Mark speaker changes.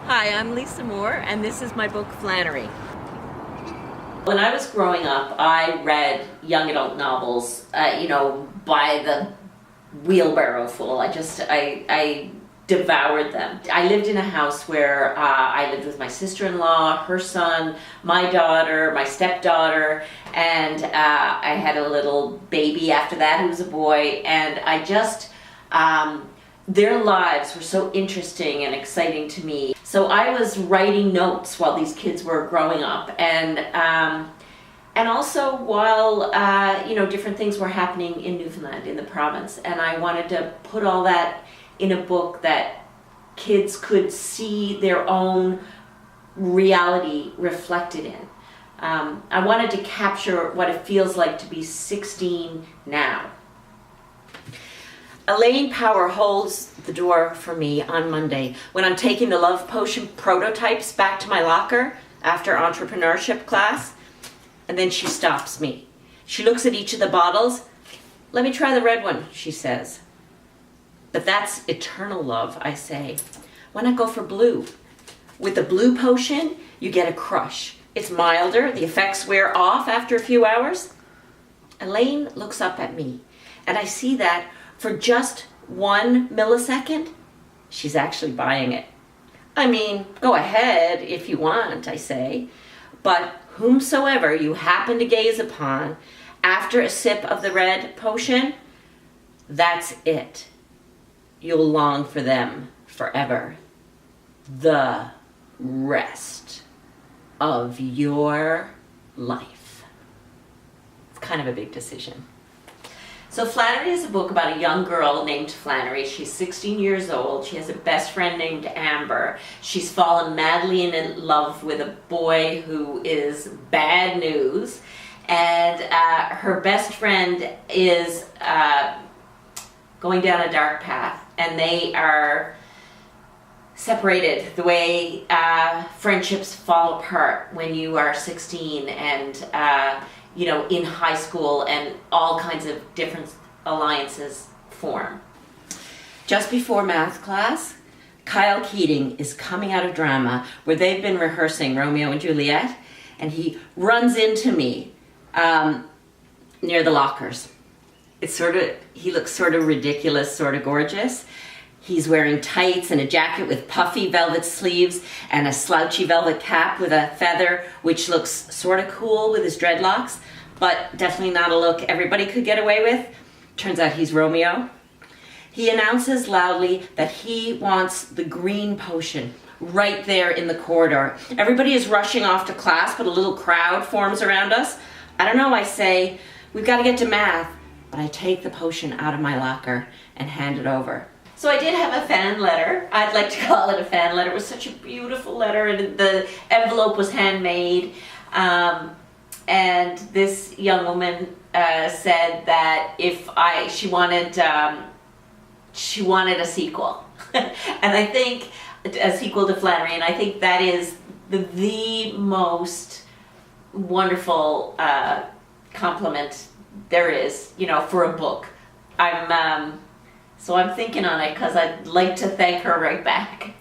Speaker 1: Hi, I'm Lisa Moore, and this is my book, Flannery. When I was growing up, I read young adult novels, by the wheelbarrow full. I devoured them. I lived in a house where I lived with my sister-in-law, her son, my daughter, my stepdaughter, and I had a little baby after that who was a boy, and their lives were so interesting and exciting to me. So I was writing notes while these kids were growing up, and also while different things were happening in Newfoundland, in the province, and I wanted to put all that in a book that kids could see their own reality reflected in. I wanted to capture what it feels like to be 16 now. Elaine Power holds the door for me on Monday when I'm taking the love potion prototypes back to my locker after entrepreneurship class, and then she stops me. She looks at each of the bottles. "Let me try the red one," she says. "But that's eternal love," I say. "Why not go for blue? With the blue potion, you get a crush. It's milder, the effects wear off after a few hours." Elaine looks up at me, and I see that for just 1 millisecond, she's actually buying it. "I mean, go ahead if you want," I say, "but whomsoever you happen to gaze upon after a sip of the red potion, that's it. You'll long for them forever. The rest of your life." It's kind of a big decision. So Flannery is a book about a young girl named Flannery. She's 16 years old. She has a best friend named Amber. She's fallen madly in love with a boy who is bad news. And her best friend is going down a dark path. And they are separated the way friendships fall apart when you are 16 and in high school, and all kinds of different alliances form. Just before math class, Kyle Keating is coming out of drama where they've been rehearsing Romeo and Juliet, and he runs into me near the lockers. He looks sort of ridiculous, sort of gorgeous. He's wearing tights and a jacket with puffy velvet sleeves and a slouchy velvet cap with a feather, which looks sort of cool with his dreadlocks, but definitely not a look everybody could get away with. Turns out he's Romeo. He announces loudly that he wants the green potion right there in the corridor. Everybody is rushing off to class, but a little crowd forms around us. "I don't know," I say. "We've got to get to math." But I take the potion out of my locker and hand it over. So I did have a fan letter. I'd like to call it a fan letter. It was such a beautiful letter, and the envelope was handmade. And this young woman said that she wanted a sequel, and I think a sequel to Flannery, and I think that is the most wonderful compliment there is, for a book. So I'm thinking on it because I'd like to thank her right back.